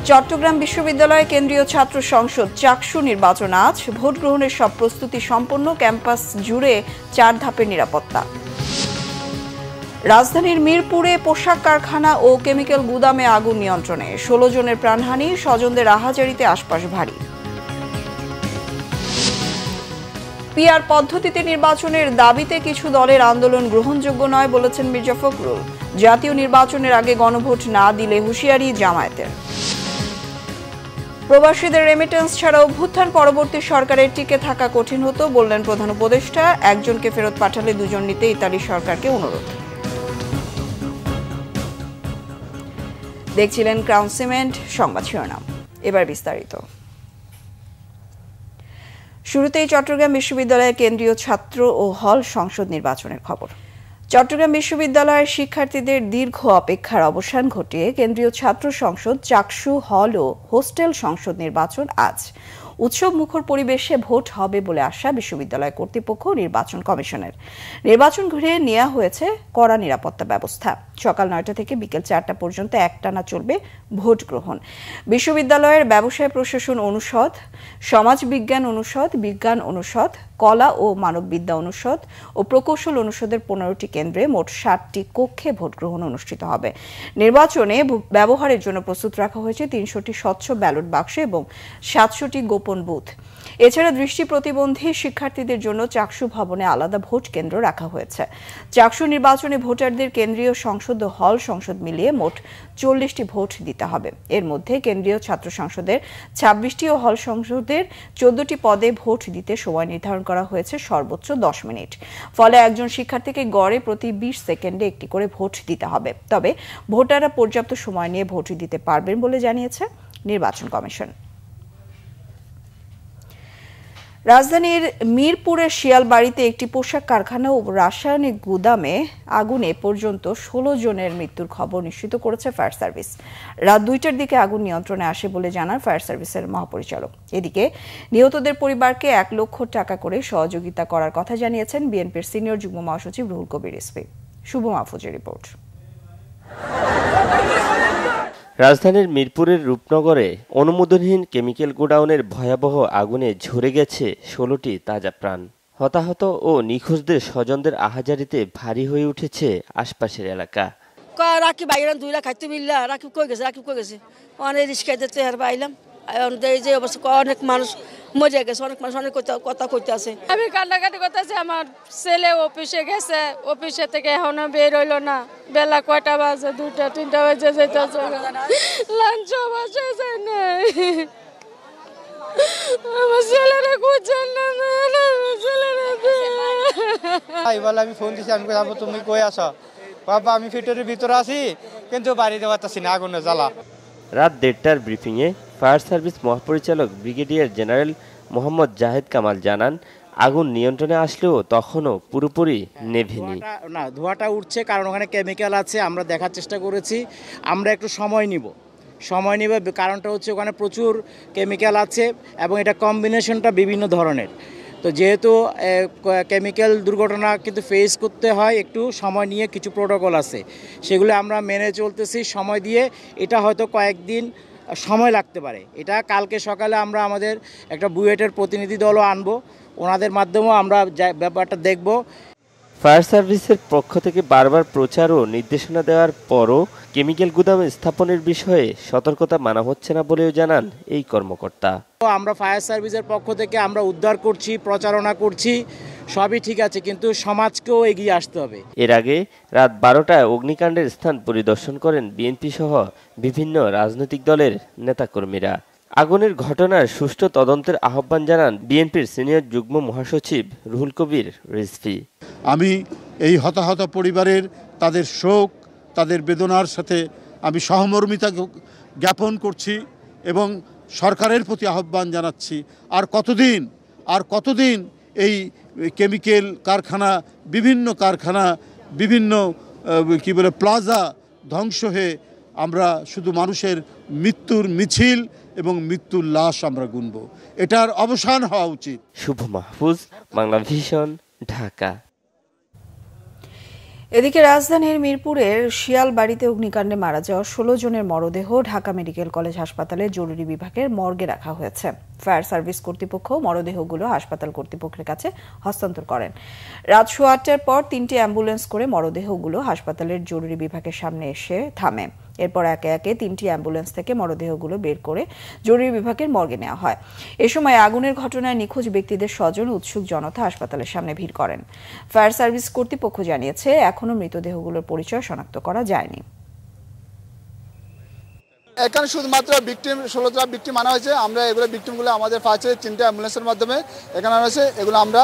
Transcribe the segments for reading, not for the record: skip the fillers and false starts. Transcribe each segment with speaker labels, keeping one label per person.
Speaker 1: চট্টগ্রাম বিশ্ববিদ্যালয় কেন্দ্রীয় ছাত্র সংসদ চাকসু নির্বাচন আজ। ভোট গ্রহণের সব প্রস্তুতি সম্পন্ন, ক্যাম্পাস জুড়ে 4 ধাপের নিরাপত্তা। রাজধানীর মিরপুরে পোশাক কারখানা ও কেমিক্যাল গুদামে আগুন নিয়ন্ত্রণে, 16 জনের প্রাণহানি, স্বজনদের আহাজারিতে আশপাশ ভারী। পিআর পদ্ধতিতে নির্বাচনের দাবিতে কিছু দলের আন্দোলন গ্রহণযোগ্য নয় বলেছেন মির্জা ফখরুল। জাতীয় নির্বাচনের আগে গণভোট না দিলে হুঁশিয়ারি জামায়াতের। প্রবাসীদের রেমিটেন্স ছাড়া অভ্যুত্থান পরবর্তী সরকারের টিকে থাকা কঠিন হতো বললেন প্রধান উপদেষ্টা। একজনকে ফেরত পাঠালে 2 জন নিতে ইতালি সরকারকে অনুরোধ। দেখছিলেন ক্রাউন সিমেন্ট সংবাদ শিরোনাম, এবার বিস্তারিত। শুরুতেই চট্টগ্রাম বিশ্ববিদ্যালয়ের কেন্দ্রীয় ছাত্র ও হল সংসদ নির্বাচনের খবর। চট্টগ্রাম বিশ্ববিদ্যালয়ের শিক্ষার্থীদের দীর্ঘ অপেক্ষার অবসান ঘটিয়ে কেন্দ্রীয় ছাত্র সংসদ, চাকসু, হল ও হোস্টেল সংসদ নির্বাচন আজ। উৎসব মুখর পরিবেশে ভোট হবে বলে আশা বিশ্ববিদ্যালয় কর্তৃপক্ষ ও নির্বাচন কমিশনের। নির্বাচন ঘিরে নেওয়া হয়েছে কড়া নিরাপত্তা ব্যবস্থা। সকাল 9টা থেকে বিকেল 4টা পর্যন্ত একটানা চলবে ভোট গ্রহণ। বিশ্ববিদ্যালয়ের ব্যবসায় প্রশাসন অনুষদ, সমাজ বিজ্ঞান অনুষদ, বিজ্ঞান অনুষদ, কলা ও মানববিদ্যা অনুষদ ও প্রকৌশল অনুষদের 15টি কেন্দ্রে মোট 60টি কক্ষে ভোট গ্রহণ অনুষ্ঠিত হবে। নির্বাচনে ব্যবহারের জন্য প্রস্তুত রাখা হয়েছে 300টি স্বচ্ছ ব্যালট বাক্স এবং 700টি গোপন বুথ। এছাড়া দৃষ্টি প্রতিবন্ধী শিক্ষার্থীদের জন্য চাকসু ভবনে আলাদা ভোট কেন্দ্র রাখা হয়েছে। চাকসু নির্বাচনে ভোটারদের কেন্দ্রীয় সংসদ ও হল সংসদ মিলিয়ে মোট 40টি ভোট দিতে হবে। এর মধ্যে কেন্দ্রীয় ছাত্র সংসদের 26টি ও হল সংসদের 14টি পদে ভোট দিতে সময় নির্ধারণ করা হয়েছে সর্বোচ্চ 10 মিনিট। ফলে একজন শিক্ষার্থীকে গড়ে প্রতি 20 সেকেন্ডে একটি করে ভোট দিতে হবে। তবে ভোটাররা পর্যাপ্ত সময় নিয়ে ভোট দিতে পারবেন বলে জানিয়েছে নির্বাচন কমিশন। রাজধানীর মিরপুরের শিয়ালবাড়িতে একটি পোশাক কারখানা ও রাসায়নিক গুদামে আগুনে পর্যন্ত 16 জনের মৃত্যুর খবর নিশ্চিত করেছে ফায়ার সার্ভিস। রাত 2টার দিকে আগুন নিয়ন্ত্রণে আসে বলে জানান ফায়ার সার্ভিসের মহাপরিচালক। এদিকে নিহতদের পরিবারকে 1 লক্ষ টাকা করে সহযোগিতা করার কথা জানিয়েছেন বিএনপির সিনিয়র যুগ্ম মহাসচিব রুহুল কবির রিজভী। শুভ মাহফুজের রিপোর্ট।
Speaker 2: রাজধানীর মিরপুরের রূপনগরে অনুমোদনহীন কেমিক্যাল গোডাউনের ভয়াবহ আগুনে ঝরে গেছে 16টি তাজা প্রাণ। হতাহত ও নিখোঁজদের স্বজনদের আহাজারিতে ভারী হয়ে উঠেছে আশপাশের এলাকা।
Speaker 3: রাকিব বাইরান 2 লাখ খাইতে মিল্লা রাকিব কই গেছে অনেক রিস্কা দিতে আর পাইলাম। যে অবস্থা অনেক মানুষ মজা গেছে, অনেক মানুষ অনেক কথা কইতে আছে।
Speaker 4: আমি কান্নাকাটি করতেছি, আমার ছেলে অফিসে গেছে, অফিসে থেকে এখনো বের হইলো না। বেলা কয়টা বাজে, 2টা 3টা বাজে যেতেছে, লাঞ্চ বাজে নাই। আমার ছেলেরা খুঁজছেন না,
Speaker 5: ছেলেরা আমি ফোন দিছি, আমি যাবো, তুমি কই আছো? বাবা আমি ফিটের ভিতরে আছি, কিন্তু বাড়িতে পারতাছি না, আগুনে জ্বালা।
Speaker 2: রাত 1টার ব্রিফিংয়ে ফায়ার সার্ভিস মহাপরিচালক ব্রিগেডিয়ার জেনারেল মোহাম্মদ জাহেদ কামাল জানান, আগুন নিয়ন্ত্রণে আসলেও তখনও পুরোপুরি নেভেনি।
Speaker 6: ধোঁয়াটা উঠছে কারণ ওখানে কেমিক্যাল আছে। আমরা দেখার চেষ্টা করেছি, আমরা একটু সময় নিব। কারণটা হচ্ছে ওখানে প্রচুর কেমিক্যাল আছে এবং এটা কম্বিনেশনটা বিভিন্ন ধরনের। তো যেহেতু কেমিক্যাল দুর্ঘটনা কিন্তু ফেস করতে হয়, একটু সময় নিয়ে কিছু প্রোটোকল আছে, সেগুলো আমরা মেনে চলতেছি সময় দিয়ে। এটা হয়তো কয়েকদিন সময় লাগতে পারে। এটা কালকে সকালে আমরা আমাদের একটা বুয়েটের প্রতিনিধি দলও আনবো, ওনাদের মাধ্যমেও আমরা ব্যাপারটা দেখব।
Speaker 2: ফায়ার সার্ভিসের পক্ষ থেকে বারবার প্রচার ও নির্দেশনা দেওয়ার পরও কেমিক্যাল গুদাম স্থাপনের বিষয়ে সতর্কতা মানা হচ্ছে না বলেও জানান এই কর্মকর্তা।
Speaker 6: আমরা ফায়ার সার্ভিসের পক্ষ থেকে আমরা উদ্ধার করছি, প্রচারণা করছি, সবই ঠিক আছে, কিন্তু সমাজকেও এগিয়ে আসতে হবে।
Speaker 2: এর আগে রাত 12টায় অগ্নিকাণ্ডের স্থান পরিদর্শন করেন বিএনপি সহ বিভিন্ন রাজনৈতিক দলের নেতাকর্মীরা। আগুনের ঘটনার সুষ্ঠু তদন্তের আহ্বান জানান বিএনপির সিনিয়র যুগ্ম মহাসচিব রুহুল কবির রিজভী।
Speaker 7: আমি এই হতাহত পরিবারের তাদের শোক, তাদের বেদনার সাথে আমি সহমর্মিতা জ্ঞাপন করছি এবং সরকারের প্রতি আহ্বান জানাচ্ছি, আর কতদিন এই কেমিক্যাল কারখানা, বিভিন্ন প্লাজা ধ্বংস হয়ে আমরা শুধু মানুষের মৃত্যুর মিছিল এবং মৃত্যুর লাশ আমরা গুনব। এটার অবসান হওয়া উচিত।
Speaker 2: শুভ মাহফুজ, বাংলা ভিশন, ঢাকা।
Speaker 1: এদিকে রাজধানীর মিরপুরের শিয়ালবাড়িতে অগ্নিকাণ্ডে মারা যাওয়া 16 জনের মরদেহ ঢাকা মেডিকেল কলেজ হাসপাতালে জরুরি বিভাগের মর্গে রাখা হয়েছে। ফায়ার সার্ভিস কর্তৃপক্ষ মরদেহগুলো হাসপাতাল কর্তৃপক্ষের কাছে হস্তান্তর করেন। রাত 8:30টার পর 3টি অ্যাম্বুলেন্স করে মরদেহগুলো হাসপাতালের জরুরি বিভাগের সামনে এসে থামে। এরপর একে একে 3টি অ্যাম্বুলেন্স থেকে মরদেহগুলো বের করে জরুরি বিভাগের মর্গে নেওয়া হয়। এ সময় আগুনের ঘটনায় নিখোঁজ ব্যক্তিদের স্বজন উৎসুক জনতা হাসপাতালের সামনে ভিড় করেন। ফায়ার সার্ভিস কর্তৃপক্ষ জানিয়েছে এখনো মৃতদেহগুলোর পরিচয় শনাক্ত করা যায়নি।
Speaker 8: এখানে শুধুমাত্র ভিকটিম 16টা ভিকটিম আনা হয়েছে। আমরা এগুলো ভিকটিমগুলো আমাদের ফার্স্টে 3টে অ্যাম্বুলেন্সের মাধ্যমে এখানে আনা হয়েছে। এগুলো আমরা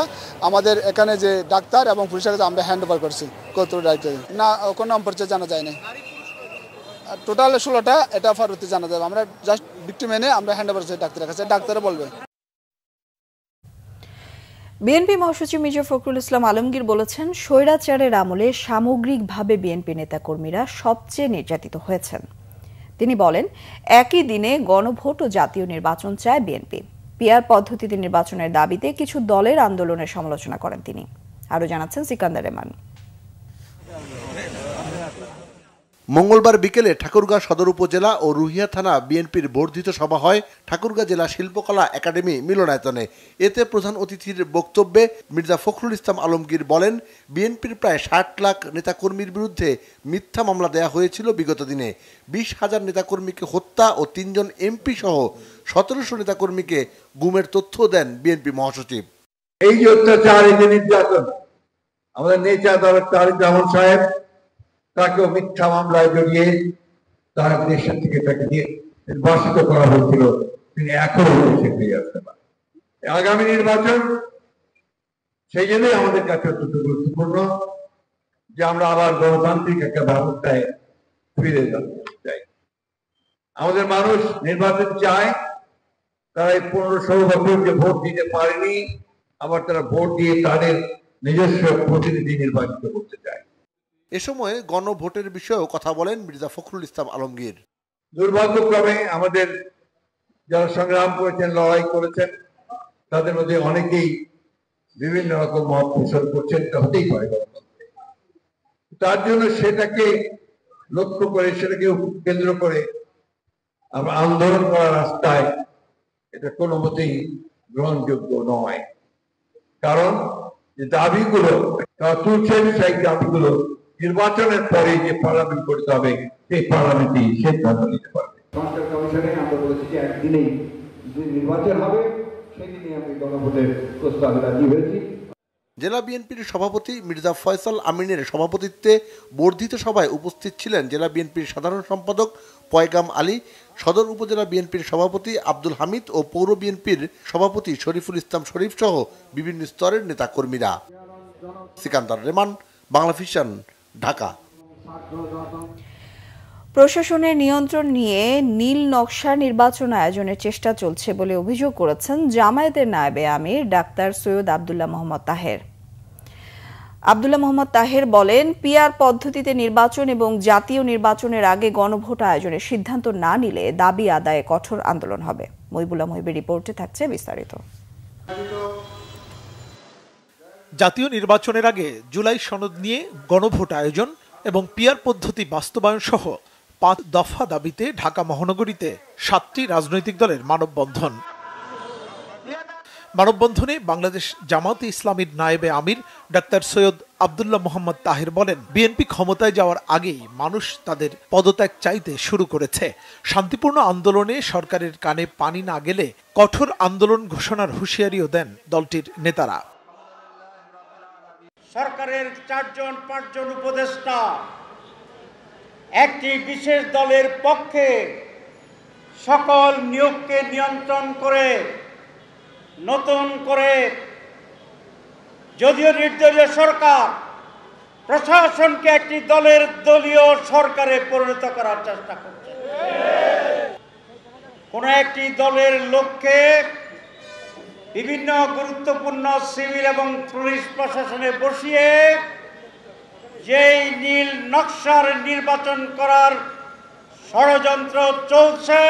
Speaker 8: আমাদের এখানে যে ডাক্তার এবং পুলিশের কাছে আমরা হ্যান্ড ওভার করছি কর্তৃপক্ষ দায়িত্বে। না কোনো নাম পরিচয় জানা যায় না। টোটাল 16টা, এটা পরবর্তী জানা যাবে। আমরা জাস্ট ভিকটিম এনে আমরা হ্যান্ড ওভার করছি ডাক্তারের কাছে, ডাক্তারে বলবে।
Speaker 1: বিএনপি মহাসচিব মির্জা ফখরুল ইসলাম আলমগীর বলেছেন, স্বৈরাচারের আমলে সামগ্রিকভাবে বিএনপি নেতাকর্মীরা সবচেয়ে নির্যাতিত হয়েছেন। তিনি বলেন, একই দিনে গণভোট ও জাতীয় নির্বাচন চায় বিএনপি। পিআর পদ্ধতিতে নির্বাচনের দাবিতে কিছু দলের আন্দোলনের সমালোচনা করেন তিনি। আরও জানাচ্ছেন সিকান্দার রেমান।
Speaker 9: মঙ্গলবার বিকেলে ঠাকুরগাঁ সদর উপজেলা ও রুহিয়া থানা বিএনপির বর্ধিত সভা হয় ঠাকুরগাঁ জেলা শিল্পকলা একাডেমি মিলনায়তনে। এতে প্রধান অতিথির বক্তব্যে মির্জা ফখরুল ইসলাম আলমগীর বলেন, বিএনপির প্রায় 60 লাখ নেতাকর্মীর বিরুদ্ধে মিথ্যা মামলা দেয়া হয়েছিল বিগত দিনে। 20,000 নেতাকর্মীকে হত্যা ও 3 জন এমপি সহ 1700 নেতাকর্মীকে গুমের তথ্য দেন বিএনপি মহাসচিব।
Speaker 10: এই যে অত্যাচার, এই যে নির্যাতন, আমাদের নেতা দলের তারেক রহমান সাহেব, তাকে মিথ্যা মামলায় জড়িয়ে তার দেশের থেকে তাকে নির্বাসিত করা হয়েছিল। তিনি এখনো দেশে ফিরে আসতে পারেন। আগামী নির্বাচন সেই জন্যই আমাদের কাছে অত্যন্ত গুরুত্বপূর্ণ যে আমরা আবার গণতান্ত্রিক একটা ব্যবস্থায় ফিরে যেতে চাই। আমাদের মানুষ নির্বাচন চায়। তারা এই 15-16 বছর যে ভোট দিতে পারেনি, আবার তারা ভোট দিয়ে তাদের নিজস্ব প্রতিনিধি নির্বাচিত করতে চায়।
Speaker 9: এ সময় গণভোটের বিষয়েও কথা বলেন মির্জা ফখরুল ইসলাম আলমগীর।
Speaker 10: দুর্ভাগ্যক্রমে আমাদের যারা সংগ্রাম করেছেন, লড়াই করেছেন, তাদের মধ্যে অনেকেই বিভিন্ন রকম মত পোষণ করছেন। হতেই পারে, তার জন্য সেটাকে লক্ষ্য করে, সেটাকে কেন্দ্র করে আমরা আন্দোলন করার রাস্তায় এটা কোনো মতেই গ্রহণযোগ্য নয়। কারণ যে দাবিগুলো তারা তুলছেন, সেই দাবিগুলো নির্বাচনের পরে যে পার্লামেন্ট করতে হবে, সেই পার্লামেন্টই সিদ্ধান্ত নিতে পারবে।
Speaker 11: সংস্কার কমিশনে আমরা বলেছি যে একদিনেই নির্বাচন হবে, সেই দিনে আমি গণভোটের প্রস্তাবে রাজি হয়েছি।
Speaker 9: জেলা বিএনপির সভাপতি মির্জা ফয়সাল আমিনের সভাপতিত্বে বর্ধিত সভায় উপস্থিত ছিলেন জেলা বিএনপির সাধারণ সম্পাদক পয়গাম আলী, সদর উপজেলা বিএনপির সভাপতি আব্দুল হামিদ ও পৌর বিএনপির সভাপতি শরীফুল ইসলাম শরীফ সহ বিভিন্ন স্তরের নেতাকর্মীরা। সিকান্দার রেমান, বাংলা ভিশন, ঢাকা।
Speaker 1: প্রশাসনের নিয়ন্ত্রণ নিয়ে নীল নকশা নির্বাচন আয়োজনের চেষ্টা চলছে বলে অভিযোগ করেছেন জামায়াতের নায়েবে আমির ডাক্তার সৈয়দ আব্দুল্লাহ মোহাম্মদ তাহের। আব্দুল্লাহ মোহাম্মদ তাহের বলেন, পিআর পদ্ধতিতে নির্বাচন এবং জাতীয় নির্বাচনের আগে গণভোট আয়োজনের সিদ্ধান্ত না নিলে দাবি আদায়ে কঠোর আন্দোলন হবে। মহিবুল্লাহ মহিবের রিপোর্টে থাকছে বিস্তারিত।
Speaker 12: জাতীয় নির্বাচনের আগে জুলাই সনদ নিয়ে গণভোট আয়োজন এবং পিআর পদ্ধতি বাস্তবায়ন সহ 5 দফা দাবিতে ঢাকা মহানগরীতে 7টি রাজনৈতিক দলের মানববন্ধন। মানববন্ধনে বাংলাদেশ জামায়াতে ইসলামীর নায়েবে আমির ডাক্তার সৈয়দ আব্দুল্লাহ মোহাম্মদ তাহের বলেন, বিএনপি ক্ষমতায় যাওয়ার আগেই মানুষ তাদের পদত্যাগ চাইতে শুরু করেছে। শান্তিপূর্ণ আন্দোলনে সরকারের কানে পানি না গেলে কঠোর আন্দোলন ঘোষণার হুঁশিয়ারিও দেন দলটির নেতারা।
Speaker 13: সরকারের 4-5 উপদেষ্টা একটি বিশেষ দলের পক্ষে সকল নিয়োগকে নিয়ন্ত্রণ করে নতুন করে যদিও নির্দলীয় সরকার প্রশাসনকে একটি দলীয় সরকারে পরিণত করার চেষ্টা করছে। কোন একটি দলের লক্ষ্যে বিভিন্ন গুরুত্বপূর্ণ সিভিল এবং পুলিশ প্রশাসনে বসিয়ে যেই নীল নকশার নির্বাচন করার ষড়যন্ত্র চলছে,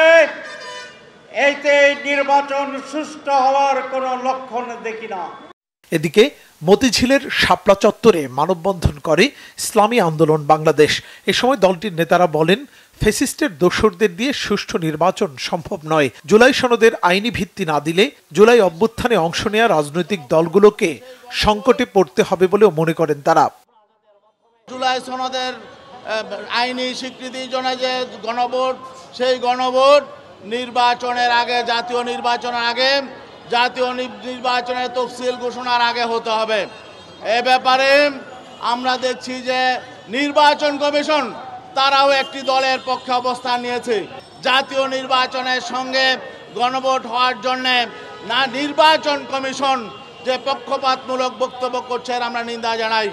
Speaker 13: এতে নির্বাচন সুষ্ঠু হওয়ার কোনো লক্ষণ দেখি না।
Speaker 12: এদিকে মতিঝিলের শাপলা চত্বরে মানববন্ধন করে ইসলামী আন্দোলন বাংলাদেশ। এ সময় দলটির নেতারা বলেন, ফ্যাসিস্টের দোসরদের দিয়ে সুষ্ঠু নির্বাচন সম্ভব নয়। জুলাই সনদের আইনি ভিত্তি না দিলে জুলাই অভ্যুত্থানে অংশ নেওয়া রাজনৈতিক দলগুলোকে সংকটে পড়তে হবে বলেও মনে করেন তারা।
Speaker 14: জুলাই সনদের আইনি স্বীকৃতির জন্য যে গণভোট, সেই গণভোট নির্বাচনের আগে, জাতীয় নির্বাচনের আগে, জাতীয় নির্বাচনের তফসিল ঘোষণার আগে হতে হবে। এ ব্যাপারে আমরা দেখছি যে নির্বাচন কমিশন তারাও একটি দলের পক্ষে অবস্থান নিয়েছে। জাতীয় নির্বাচনের সঙ্গে গণভোট হওয়ার জন্যে না নির্বাচন কমিশন যে পক্ষপাতমূলক বক্তব্য করছে আমরা নিন্দা জানাই।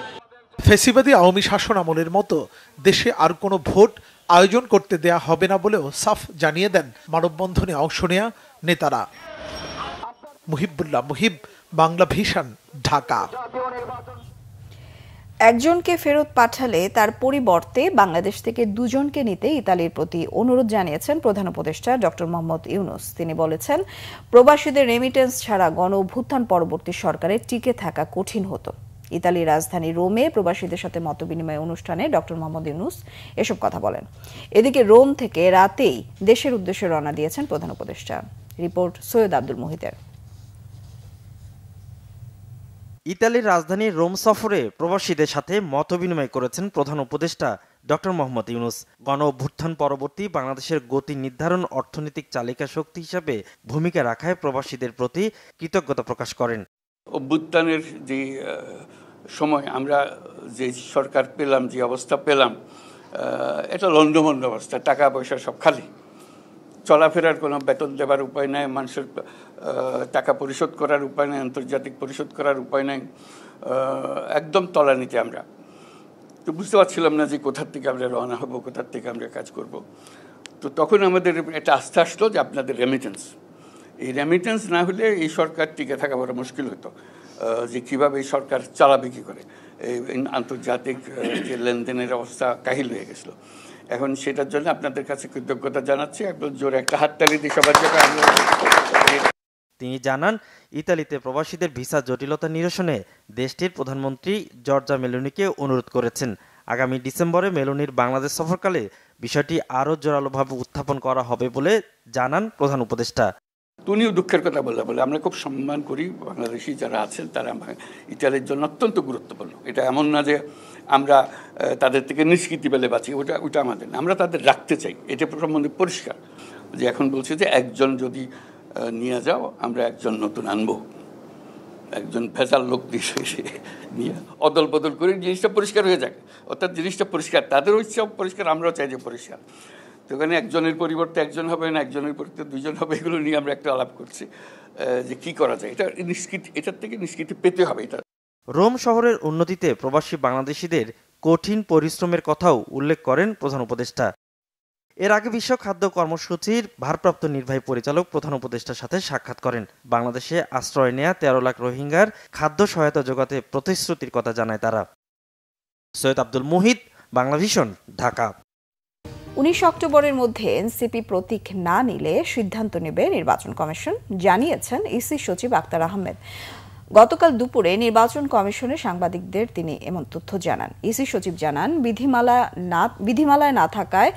Speaker 12: ফ্যাসিবাদী আওয়ামী শাসন আমলের মতো দেশে আর কোনো ভোট আয়োজন করতে দেয়া হবে না বলেও সাফ জানিয়ে দেন মানববন্ধনে অংশ নেয়া নেতারা। মুহিবুল্লাহ মুহিব, বাংলা ভিশন, ঢাকা।
Speaker 1: একজনকে ফেরত পাঠালে তার পরিবর্তে বাংলাদেশ থেকে দুজনকে নিতে ইতালির প্রতি অনুরোধ জানিয়েছেন প্রধান উপদেষ্টা ডক্টর মোহাম্মদ ইউনূস। তিনি বলেছেন, প্রবাসীদের রেমিটেন্স ছাড়া গণ অভ্যুত্থান পরবর্তী সরকারের টিকে থাকা কঠিন হতো। ইতালির রাজধানী রোমে প্রবাসীদের সাথে মতবিনিময় অনুষ্ঠানে ডক্টর মোহাম্মদ ইউনূস এসব কথা বলেন। এদিকে রোম থেকে রাতেই দেশের উদ্দেশ্যে রওনা দিয়েছেন প্রধান উপদেষ্টা। রিপোর্ট সৈয়দ আব্দুল মুহিতের।
Speaker 15: ইতালির রাজধানী রোম সফরে প্রবাসীদের সাথে মতবিনিময় করেছেন প্রধান উপদেষ্টা ডক্টর মোহাম্মদ ইউনূস। গণ অভ্যুত্থান পরবর্তী বাংলাদেশের গতি নির্ধারণ অর্থনৈতিক চালিকা শক্তি হিসাবে ভূমিকা রাখায় প্রবাসীদের প্রতি কৃতজ্ঞতা প্রকাশ করেন।
Speaker 16: অভ্যুত্থানের যে সময় আমরা যে সরকার পেলাম, যে অবস্থা পেলাম, এটা লন্ডমন্ড অবস্থা, টাকা পয়সা সব খালি, চলাফেরার কোনো বেতন দেবার উপায় নাই, মানুষের টাকা পরিশোধ করার উপায় নাই, আন্তর্জাতিক পরিশোধ করার উপায় নাই, একদম তলানিতে আমরা। তো বুঝতে পারছিলাম না যে কোথার থেকে আমরা রওনা হব, কোথার থেকে আমরা কাজ করব। তো তখন আমাদের একটা আস্থা আসলো যে আপনাদের রেমিটেন্স, এই রেমিটেন্স না হলে এই সরকার টিকে থাকা বড় মুশকিল হতো, যে কীভাবে এই সরকার চালাবে কী করে। এই আন্তর্জাতিক যে লেনদেনের অবস্থা কাহিল হয়ে গেছিলো। এখন সেটার জন্য আপনাদের কাছে কৃতজ্ঞতা জানাচ্ছি। একদম জোরে একটা হাততালি দিয়ে সবার জন্য।
Speaker 15: তিনি জানান, ইতালিতে প্রবাসীদের ভিসা জটিলতা নিরসনে দেশটির প্রধানমন্ত্রী জর্জা মেলোনিকে অনুরোধ করেছেন। আগামী ডিসেম্বরে মেলোনির বাংলাদেশ সফরকালে বিষয়টি আরও জোরালোভাবে উত্থাপন করা হবে বলে জানান প্রধান উপদেষ্টা।
Speaker 16: উনিও দুঃখের কথা বলে আমরা খুব সম্মান করি, বাংলাদেশি যারা আছেন তারা ইতালির জন্য অত্যন্ত গুরুত্বপূর্ণ। এটা এমন না যে আমরা তাদের থেকে নিষ্কৃতি পেলে বাঁচি, ওটা আমাদের না, আমরা তাদের রাখতে চাই। এটা সম্বন্ধে পরিষ্কার যে এখন বলছে যে একজন যদি নিয়ে যাও, আমরা একজন নতুন আনবো, একজন ভেজাল লোক নিয়ে অদল বদল করে জিনিসটা পরিষ্কার হয়ে যাক। অর্থাৎ জিনিসটা পরিষ্কার, তাদেরও ইচ্ছাও পরিষ্কার, আমরাও চাই যে পরিষ্কার। তো ওখানে একজনের পরিবর্তে একজন হবে না, একজনের পরিবর্তে দুজন হবে, এগুলো নিয়ে আমরা একটা আলাপ করছি যে কি করা যায়। এটা নিষ্কৃতি, এটার থেকে নিষ্কৃতি পেতে হবে। এটা
Speaker 15: রোম শহরের উন্নতিতে প্রবাসী বাংলাদেশিদের কঠিন পরিশ্রমের কথাও উল্লেখ করেন প্রধান উপদেষ্টা। এর আগে বিশ্ব খাদ্য কর্মসূচির ভারপ্রাপ্ত নির্বাহী পরিচালক প্রধান উপদেষ্টার সাথে সাক্ষাৎ করেন। বাংলাদেশে আশ্রয় নেয়া 13 লাখ রোহিঙ্গার খাদ্য সহায়তা জোগাতে প্রতিশ্রুতির কথা জানায় তারা। সৈয়দ আব্দুল মুহিত, বাংলা ভিশন, ঢাকা।
Speaker 1: 19 অক্টোবরের মধ্যে এনসিপি প্রতীক না নিলে সিদ্ধান্ত নেবে নির্বাচন কমিশন, জানিয়েছেন ইসি সচিব আক্তার আহমেদ। গতকাল দুপুরে নির্বাচন কমিশনে সাংবাদিকদের তিনি এমন তথ্য জানান। ইসি সচিব জানান, বিধিমালায় না থাকায়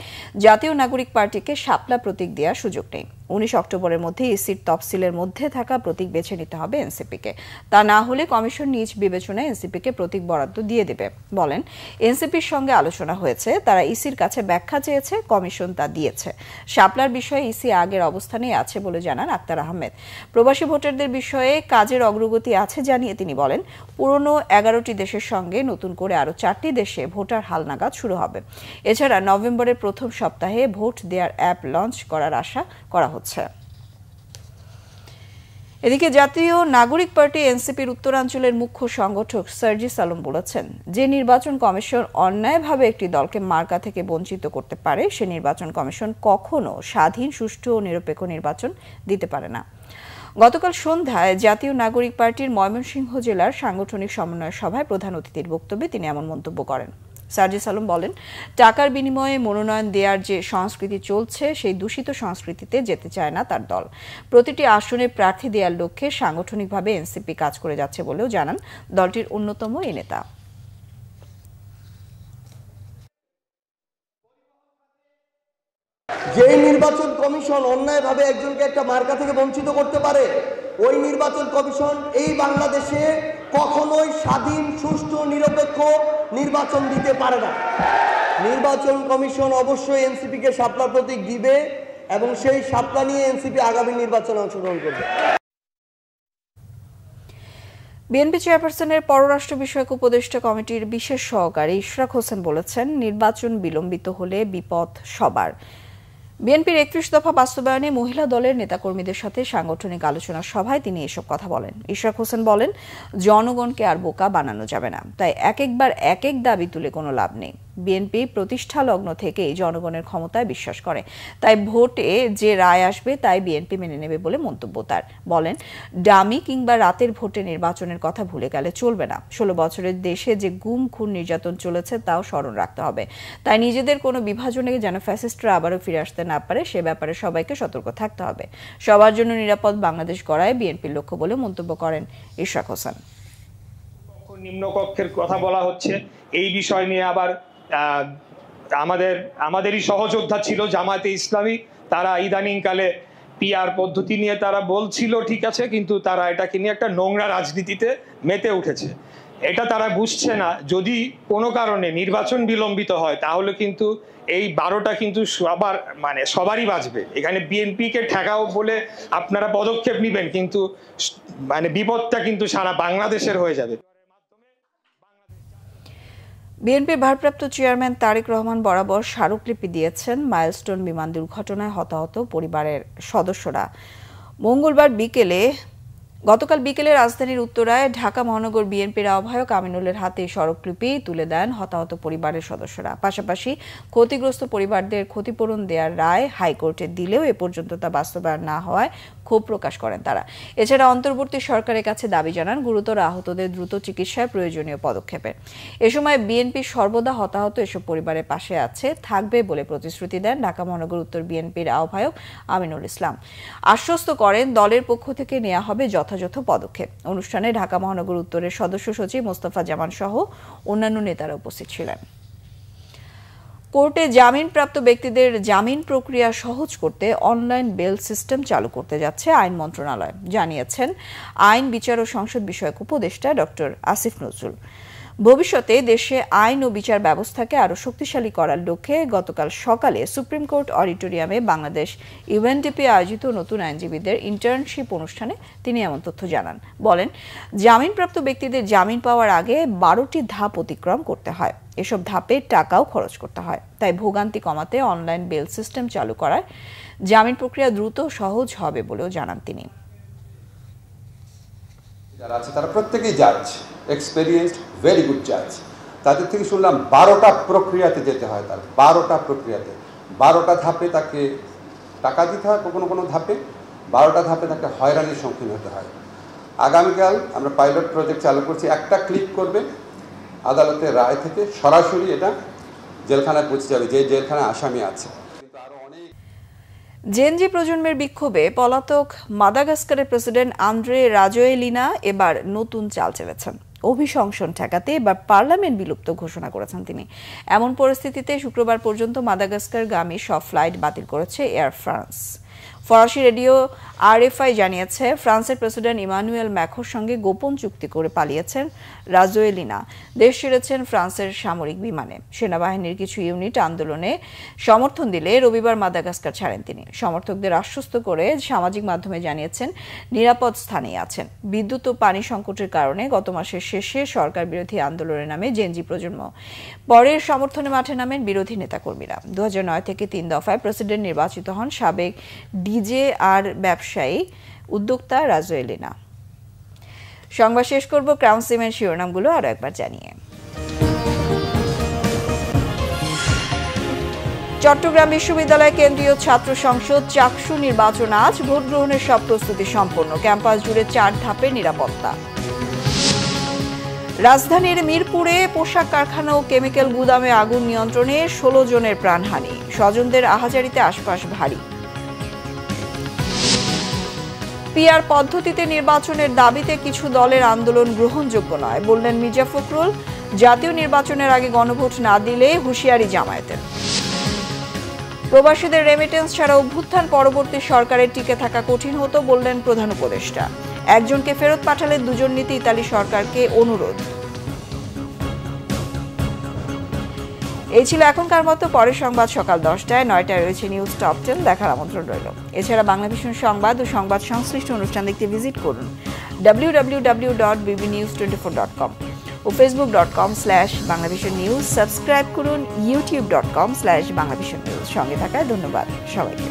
Speaker 1: জাতীয় নাগরিক পার্টিকে শাপলা প্রতীক দেওয়ার সুযোগ নেই। 19 অক্টোবরের মধ্যে ইসির তফসিলের মধ্যে থাকা প্রতীক বেছে নিতে হবে এনসিপিকে। তা না হলে কমিশন নিজ বিবেচনায় এনসিপিকে প্রতীক বরাদ্দ দিয়ে দেবে। বলেন, এনসিপির সঙ্গে আলোচনা হয়েছে, তারা ইসির কাছে ব্যাখ্যা চেয়েছে, কমিশন তা দিয়েছে। শাপলার বিষয়ে ইসি আগের অবস্থানেই আছে বলে জানান আক্তার আহমেদ। প্রবাসী ভোটারদের বিষয়ে কাজের অগ্রগতি আছে জানিয়ে তিনি বলেন, পুরনো 11টি দেশের সঙ্গে নতুন করে আরও 4টি দেশে ভোটার হালনাগাদ শুরু হবে। এছাড়া নভেম্বরের প্রথম সপ্তাহে ভোট দেওয়ার অ্যাপ লঞ্চ করার আশা করা হচ্ছে। এদিকে জাতীয় নাগরিক পার্টি এনসিপির উত্তরাঞ্চলের মুখ্য সংগঠক সার্জিস আলম বলেছেন, যে নির্বাচন কমিশন অন্যায়ভাবে একটি দলকে মার্কা থেকে বঞ্চিত করতে পারে, সে নির্বাচন কমিশন কখনো স্বাধীন, সুষ্ঠু ও নিরপেক্ষ নির্বাচন দিতে পারে না। গতকাল সন্ধ্যায় জাতীয় নাগরিক পার্টির ময়মনসিংহ জেলার সাংগঠনিক সমন্বয় সভায় প্রধান অতিথির বক্তব্যে তিনি এমন মন্তব্য করেন। সার্জিস আলম বলেন, টাকার বিনিময়ে মনোনয়ন দেওয়ার যে সংস্কৃতি চলছে সেই দূষিত সংস্কৃতিতে যেতে চায় না তার দল। প্রতিটি আসনে প্রার্থী দেওয়ার লক্ষ্যে সাংগঠনিকভাবে এনসিপি কাজ করে যাচ্ছে বলেও জানান দলটির অন্যতম এই নেতা।
Speaker 17: যেই নির্বাচন কমিশন অন্যায়ভাবে একজনকে একটা মার্কা থেকে বঞ্চিত করতে পারে, ওই নির্বাচন কমিশন এই বাংলাদেশে কখনোই স্বাধীন, সুষ্ঠু, নিরপেক্ষ নির্বাচন দিতে পারে না। নির্বাচন কমিশন অবশ্যই এনসিপিকে শাপলা প্রতীক দিবে এবং সেই শাপলা নিয়ে এনসিপি আগামী নির্বাচনে অংশগ্রহণ করবে।
Speaker 1: বিএনপি চেয়ারপারসনের পররাষ্ট্র বিষয়ক উপদেষ্টা কমিটির বিশেষ সহকারী ইশরাক হোসেন বলেছেন, নির্বাচন বিলম্বিত হলে বিপদ সবার। বিএনপির ৩১ দফা বাস্তবায়নে মহিলা দলের নেতাকর্মীদের সাথে সাংগঠনিক আলোচনা সভায় তিনি এসব কথা বলেন। ইশরাক হোসেন বলেন, জনগণকে আর বোকা বানানো যাবে না, তাই একবার এক দাবি তুলে কোনো লাভ নেই। বিএনপি প্রতিষ্ঠা লগ্ন থেকেই জনগণের ক্ষমতায় বিশ্বাস করে, তাই ভোটে যে রায় আসবে তাই বিএনপি মেনে নেবে বলে মন্তব্য তার। বলেন, ডামি কিংবা রাতের ভোটে নির্বাচনের কথা ভুলে গেলে চলবে না। 16 বছরের দেশে যে গুম, খুন, নির্যাতন চলেছে তাও স্মরণ রাখতে হবে। তাই নিজেদের কোনো বিভাজনে যেন ফ্যাসিস্টরা আবারও ফিরে আসতে না পারে সে ব্যাপারে সবাইকে সতর্ক থাকতে হবে। সবার জন্য নিরাপদ বাংলাদেশ গড়ায় বিএনপির লক্ষ্য বলে মন্তব্য করেন ইশরাক হোসেন।
Speaker 18: নিম্নকক্ষের কথা বলা হচ্ছে, এই বিষয় নিয়ে আবার আমাদেরই সহযোদ্ধা ছিল জামায়াতে ইসলামী, তারা ইদানিংকালে পিআর পদ্ধতি নিয়ে তারা বলছিল ঠিক আছে, কিন্তু তারা এটাকে নিয়ে একটা নোংরা রাজনীতিতে মেতে উঠেছে। এটা তারা বুঝছে না, যদি কোনো কারণে নির্বাচন বিলম্বিত হয় তাহলে কিন্তু এই 12টা কিন্তু সবারই বাঁচবে। এখানে বিএনপিকে ঠেকাও বলে আপনারা পদক্ষেপ নেবেন, কিন্তু বিপদটা কিন্তু সারা বাংলাদেশের হয়ে যাবে।
Speaker 1: বিএনপির ভারপ্রাপ্ত চেয়ারম্যান তারেক রহমান বরাবর স্মারকলিপি দিয়েছেন মাইলস্টোন বিমান দুর্ঘটনায় হতাহত পরিবারের সদস্যরা। গতকাল বিকেলে রাজধানীর উত্তরায় ঢাকা মহানগর বিএনপির আহ্বায়ক আমিনুলের হাতে স্মারকলিপি তুলে দেন হতাহত পরিবারের সদস্যরা। পাশাপাশি ক্ষতিগ্রস্ত পরিবারদের ক্ষতিপূরণ দেওয়ার রায় হাইকোর্টে দিলেও এ পর্যন্ত তা বাস্তবায়ন না হওয়ায় ক্ষোভ প্রকাশ করেন তারা। এছাড়া অন্তর্বর্তী সরকারের কাছে দাবি জানান গুরুতর আহতদের দ্রুত চিকিৎসায় প্রয়োজনীয় পদক্ষেপের। এ সময় বিএনপি সর্বদা হতাহত এসব পরিবারের পাশে আছে, থাকবে বলে প্রতিশ্রুতি দেন ঢাকা মহানগর উত্তর বিএনপির আহ্বায়ক আমিনুল ইসলাম। আশ্বস্ত করেন দলের পক্ষ থেকে নেওয়া হবে যথাযথ পদক্ষেপ। অনুষ্ঠানে ঢাকা মহানগর উত্তরের সদস্য সচিব মোস্তফা জামান সহ অন্যান্য নেতারা উপস্থিত ছিলেন। কোর্টে জামিনপ্রাপ্ত ব্যক্তিদের জামিন প্রক্রিয়া সহজ করতে অনলাইন বেল সিস্টেম চালু করতে যাচ্ছে আইন মন্ত্রণালয়, জানিয়েছেন আইন, বিচার ও সংসদ বিষয়ক উপদেষ্টা ডক্টর আসিফ নজরুল। ভবিষ্যতে দেশে আইন ও বিচার ব্যবস্থাকে আরও শক্তিশালী করার লক্ষ্যে গতকাল সকালে সুপ্রিম কোর্ট অডিটোরিয়ামে বাংলাদেশ ইউএনডিপি আয়োজিত নতুন আইনজীবীদের ইন্টার্নশিপ অনুষ্ঠানে তিনি এমন তথ্য জানান। বলেন, জামিনপ্রাপ্ত ব্যক্তিদের জামিন পাওয়ার আগে 12টি ধাপ অতিক্রম করতে হয়। এসব ধাপে টাকাও খরচ করতে হয়, তাই ভোগান্তি কমাতে অনলাইন বেল সিস্টেম চালু করায় জামিন প্রক্রিয়া দ্রুত সহজ হবে বলেও জানান তিনি।
Speaker 19: যারা আছে তারা প্রত্যেকেই জাজ, এক্সপেরিয়েন্সড, ভেরি গুড জাজ। তাদের থেকে শুনলাম 12টা প্রক্রিয়াতে যেতে হয়, তার 12টা প্রক্রিয়াতে 12টা ধাপে তাকে টাকা দিতে হয়, কোনো ধাপে 12টা ধাপে তাকে হয়রানির সম্মুখীন হতে হয়। আগামীকাল আমরা পাইলট প্রজেক্ট চালু করছি, একটা ক্লিক করবে আদালতের রায় থেকে সরাসরি এটা জেলখানায় পৌঁছে যাবে, যে জেলখানায় আসামি আছে।
Speaker 1: জেনজি প্রজন্মের বিক্ষোভে পলাতক মাদাগাস্কারের প্রেসিডেন্ট আন্দ্রে রাজোয়েলিনা এবার নতুন চাল চেলেছেন। অভিশংসন ঠেকাতে এবার পার্লামেন্ট বিলুপ্ত ঘোষণা করেছেন তিনি। এমন পরিস্থিতিতে শুক্রবার পর্যন্ত মাদাগাস্কারগামী সব ফ্লাইট বাতিল করেছে এয়ার ফ্রান্স। ফরাসি রেডিও আরএফআই জানিয়েছে, ফ্রান্সের প্রেসিডেন্ট ইমানুয়েল ম্যাখোর সঙ্গে গোপন চুক্তি করে পালিয়েছেন রাজোয়েলিনা। দেশ ছেড়েছেন ফ্রান্সের সামরিক বিমানে। সেনাবাহিনীর কিছু ইউনিট আন্দোলনে সমর্থন দিলে রবিবার মাদাগাস্কার ছাড়েন তিনি। সমর্থকদের আশ্বস্ত করে সামাজিক মাধ্যমে জানিয়েছেন নিরাপদ স্থানেই আছেন। বিদ্যুৎ ও পানি সংকটের কারণে গত মাসের শেষে সরকার বিরোধী আন্দোলনে নামে জেনজি প্রজন্ম। পরে সমর্থনে মাঠে নামেন বিরোধী নেতাকর্মীরা। 2009 থেকে 3 দফায় প্রেসিডেন্ট নির্বাচিত হন সাবেক ডিজে আর ব্যবসায়ী উদ্যোক্তা রাজোয়েলিনা। সংবাদ শেষ করব ক্রাউন সিমেন্ট শিরোনামগুলো আরো একবার জানিয়ে। চট্টগ্রাম বিশ্ববিদ্যালয় কেন্দ্রীয় ছাত্র সংসদ চাকসু নির্বাচন আজ। ভোট গ্রহণের সব প্রস্তুতি সম্পন্ন। ক্যাম্পাস জুড়ে 4 ধাপে নিরাপত্তা। রাজধানীর মিরপুরে পোশাক কারখানা ও কেমিক্যাল গুদামে আগুন নিয়ন্ত্রণে 16 জনের প্রাণহানি, স্বজনদের আহাজারিতে আশপাশ ভারী। পিআর পদ্ধতিতে নির্বাচনের দাবিতে কিছু দলের আন্দোলন গ্রহণযোগ্য নয় বললেন মির্জা ফখরুল। জাতীয় নির্বাচনের আগে গণভোট না দিলে হুঁশিয়ারি জামায়াতের। প্রবাসীদের রেমিটেন্স ছাড়া অভ্যুত্থান পরবর্তী সরকারের টিকে থাকা কঠিন হতো বললেন প্রধান উপদেষ্টা। একজনকে ফেরত পাঠালে দুজন নিতে ইতালি সরকারকে অনুরোধ। এই ছিল এখনকার মতো। পরের সংবাদ সকাল 10টায়, 9টায় রয়েছে নিউজ টপ 10 দেখার আমন্ত্রণ রইল। এছাড়া বাংলাভিশন সংবাদ ও সংবাদ সংশ্লিষ্ট অনুষ্ঠান দেখতে ভিজিট করুন www.bbnews24.com ও facebook.com/banglavisionnews। সাবস্ক্রাইব করুন youtube.com/banglavisionnews। সঙ্গে থাকায় ধন্যবাদ সবাইকে।